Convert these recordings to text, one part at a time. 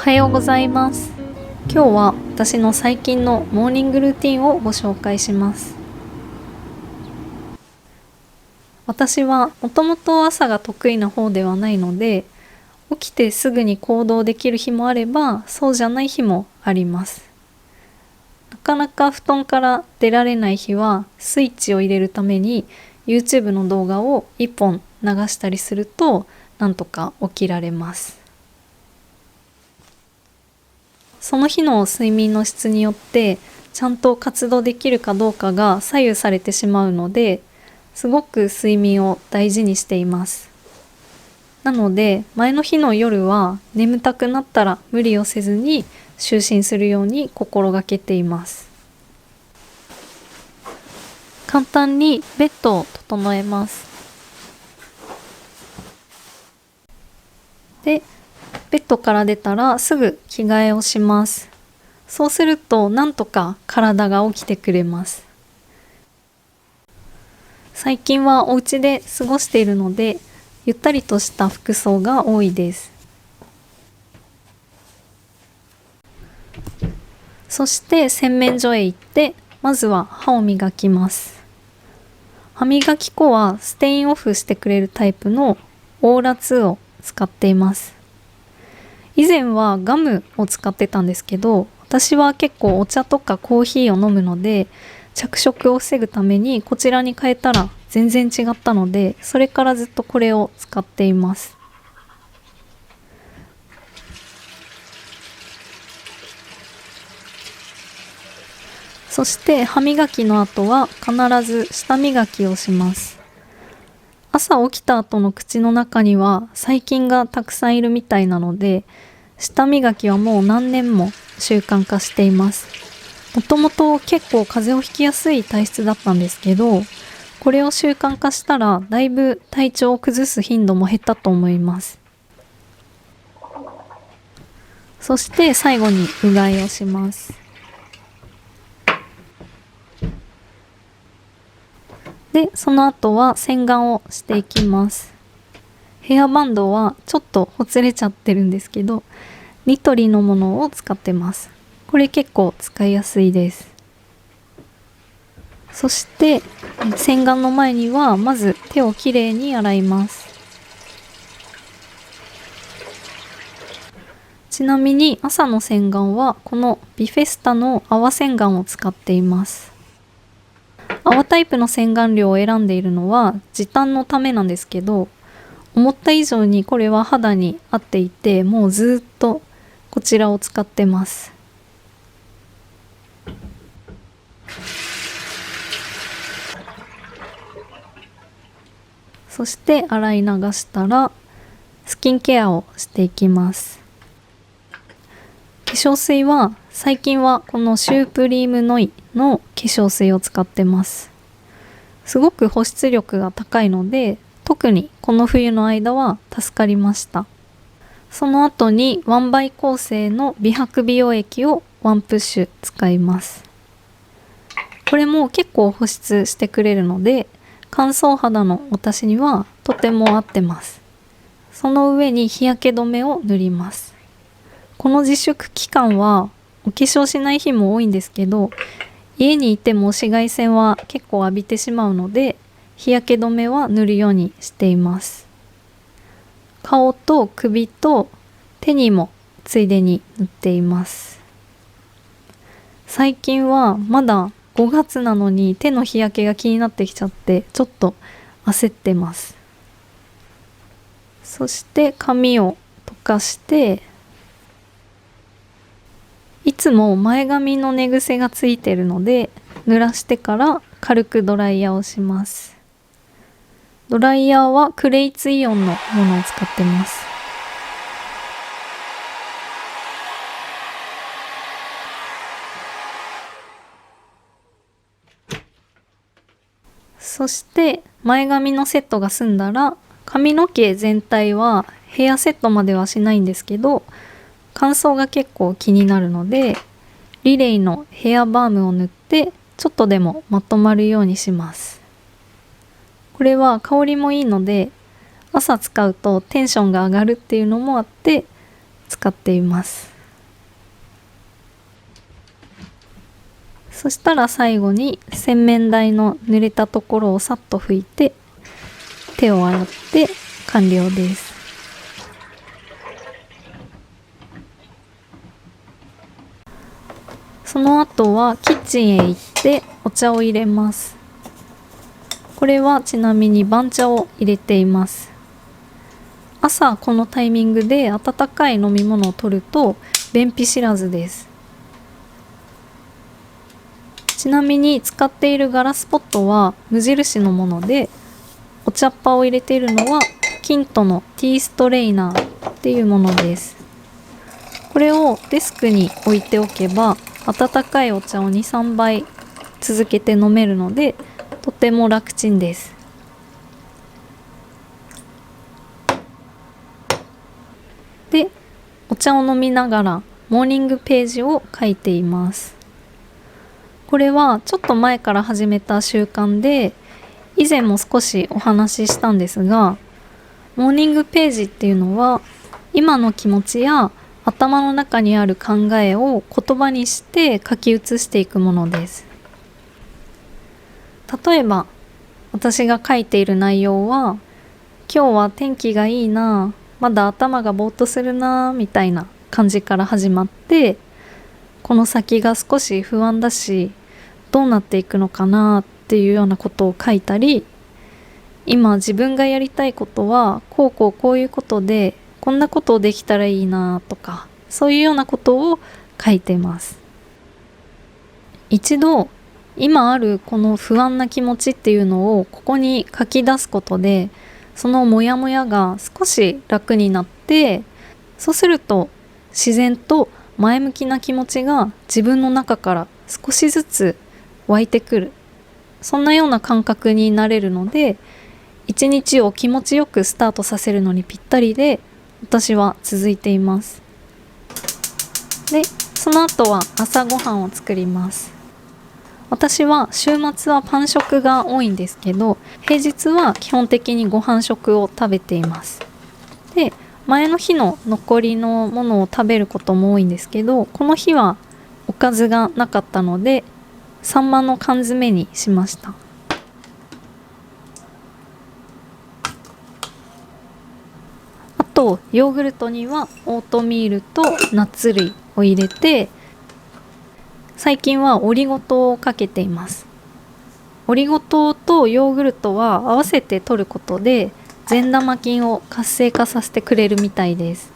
はようございます。今日は私の最近のモーニングルーティンをご紹介します。私はもともと朝が得意な方ではないので、起きてすぐに行動できる日もあれば、そうじゃない日もあります。なかなか布団から出られない日は、スイッチを入れるために YouTube の動画を1本流したりすると、なんとか起きられます。その日の睡眠の質によってちゃんと活動できるかどうかが左右されてしまうので、すごく睡眠を大事にしています。なので前の日の夜は眠たくなったら無理をせずに就寝するように心がけています。簡単にベッドを整えます。で、ベッドから出たらすぐ着替えをします。そうするとなんとか体が起きてくれます。最近はお家で過ごしているので、ゆったりとした服装が多いです。そして洗面所へ行って、まずは歯を磨きます。歯磨き粉はステインオフしてくれるタイプのオーラ2を使っています。以前はガムを使ってたんですけど、私は結構お茶とかコーヒーを飲むので、着色を防ぐためにこちらに変えたら全然違ったので、それからずっとこれを使っています。そして歯磨きの後は必ず舌磨きをします。朝起きた後の口の中には細菌がたくさんいるみたいなので、舌磨きはもう何年も習慣化しています。もともと結構風邪をひきやすい体質だったんですけど、これを習慣化したらだいぶ体調を崩す頻度も減ったと思います。そして最後にうがいをします。で、その後は洗顔をしていきます。ヘアバンドはちょっとほつれちゃってるんですけど、ニトリのものを使ってます。これ結構使いやすいです。そして洗顔の前にはまず手をきれいに洗います。ちなみに朝の洗顔はこのビフェスタの泡洗顔を使っています。泡タイプの洗顔料を選んでいるのは時短のためなんですけど、思った以上にこれは肌に合っていて、もうずっとこちらを使ってます。そして洗い流したらスキンケアをしていきます。化粧水は最近はこのシュープリームノイの化粧水を使ってます。すごく保湿力が高いので、特にこの冬の間は助かりました。その後にワンバイ構成の美白美容液をワンプッシュ使います。これも結構保湿してくれるので、乾燥肌の私にはとても合ってます。その上に日焼け止めを塗ります。この自粛期間はお化粧しない日も多いんですけど、家にいても紫外線は結構浴びてしまうので、日焼け止めは塗るようにしています。顔と首と手にもついでに塗っています。最近はまだ5月なのに手の日焼けが気になってきちゃって、ちょっと焦ってます。そして髪を溶かして、いつも前髪の寝癖がついてるので、濡らしてから軽くドライヤーをします。ドライヤーはクレイツイオンのものを使ってます。そして前髪のセットが済んだら、髪の毛全体はヘアセットまではしないんですけど、乾燥が結構気になるので、リレイのヘアバームを塗ってちょっとでもまとまるようにします。これは香りもいいので、朝使うとテンションが上がるっていうのもあって使っています。そしたら最後に洗面台の濡れたところをさっと拭いて手を洗って完了です。その後はキッチンへ行ってお茶を入れます。これはちなみに番茶を入れています。朝このタイミングで温かい飲み物を取ると便秘知らずです。ちなみに使っているガラスポットは無印のもので、お茶っ葉を入れているのはキントのティーストレイナーっていうものです。これをデスクに置いておけば温かいお茶を 2,3 杯続けて飲めるのでとても楽ちんです。で、お茶を飲みながらモーニングページを書いています。これはちょっと前から始めた習慣で、以前も少しお話ししたんですが、モーニングページっていうのは今の気持ちや頭の中にある考えを言葉にして書き写していくものです。例えば私が書いている内容は、今日は天気がいいな、まだ頭がぼーっとするなみたいな感じから始まって、この先が少し不安だしどうなっていくのかなっていうようなことを書いたり、今自分がやりたいことはこういうことで、こんなことをできたらいいなとか、そういうようなことを書いています。一度今あるこの不安な気持ちっていうのをここに書き出すことで、そのモヤモヤが少し楽になって、そうすると自然と前向きな気持ちが自分の中から少しずつ湧いてくる、そんなような感覚になれるので、一日を気持ちよくスタートさせるのにぴったりで、私は続いています。で、その後は朝ごはんを作ります。私は週末はパン食が多いんですけど、平日は基本的にご飯食を食べています。で、前の日の残りのものを食べることも多いんですけど、この日はおかずがなかったのでサンマの缶詰にしました。あとヨーグルトにはオートミールとナッツ類を入れて、最近はオリゴ糖をかけています。オリゴ糖とヨーグルトは合わせて摂ることで善玉菌を活性化させてくれるみたいです。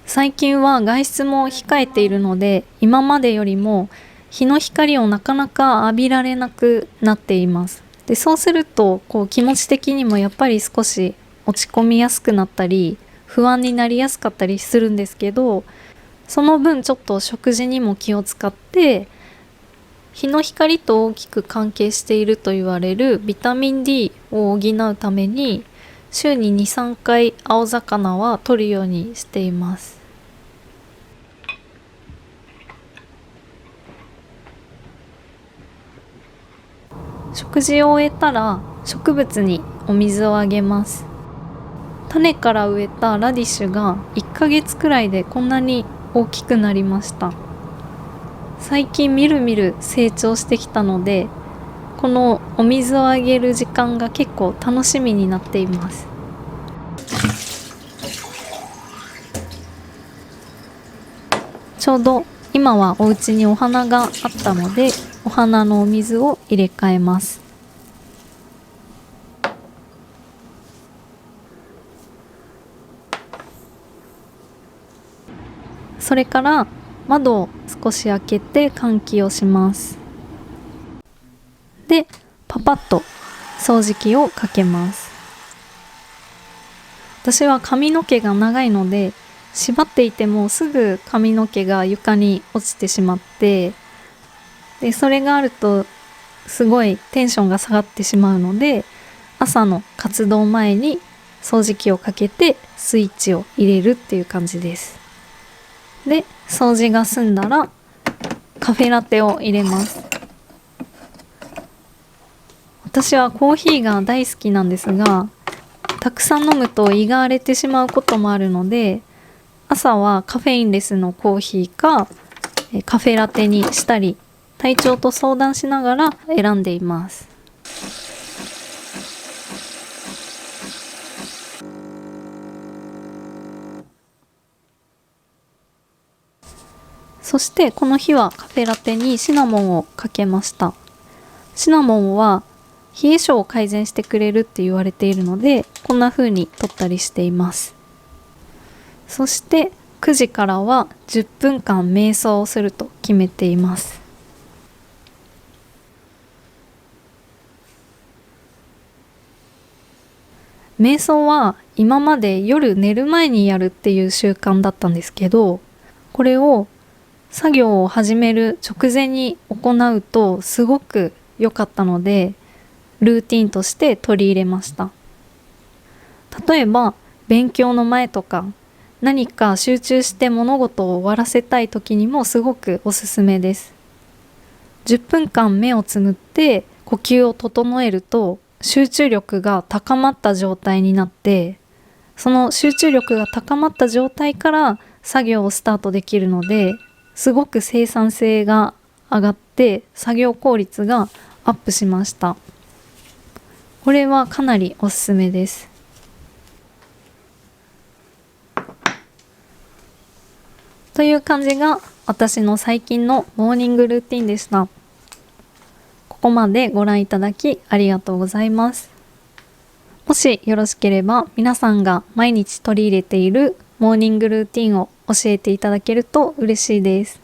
最近は外出も控えているので、今までよりも日の光をなかなか浴びられなくなっています。で、そうすると気持ち的にもやっぱり少し落ち込みやすくなったり不安になりやすかったりするんですけど、その分ちょっと食事にも気を使って、日の光と大きく関係していると言われるビタミン D を補うために週に 2,3 回青魚は摂るようにしています。食事を終えたら植物にお水をあげます。種から植えたラディッシュが1ヶ月くらいでこんなに大きくなりました。最近みるみる成長してきたので、このお水をあげる時間が結構楽しみになっています。ちょうど今はお家にお花があったので、お花のお水を入れ替えます。それから窓を少し開けて換気をします。で、パパッと掃除機をかけます。私は髪の毛が長いので、縛っていてもすぐ髪の毛が床に落ちてしまって、でそれがあるとすごいテンションが下がってしまうので、朝の活動前に掃除機をかけてスイッチを入れるっていう感じです。で、掃除が済んだらカフェラテを入れます。私はコーヒーが大好きなんですが、たくさん飲むと胃が荒れてしまうこともあるので、朝はカフェインレスのコーヒーかカフェラテにしたり、体調と相談しながら選んでいます。そしてこの日はカフェラテにシナモンをかけました。シナモンは冷え性を改善してくれるって言われているので、こんな風に取ったりしています。そして9時からは10分間瞑想をすると決めています。瞑想は今まで夜寝る前にやるっていう習慣だったんですけど、これを作業を始める直前に行うとすごく良かったので、ルーティンとして取り入れました。例えば勉強の前とか、何か集中して物事を終わらせたい時にもすごくおすすめです。10分間目をつむって呼吸を整えると、集中力が高まった状態になって、その集中力が高まった状態から作業をスタートできるので、すごく生産性が上がって作業効率がアップしました。これはかなりおすすめです。という感じが私の最近のモーニングルーティンでした。ここまでご覧いただきありがとうございます。もしよろしければ皆さんが毎日取り入れているモーニングルーティンを教えていただけると嬉しいです。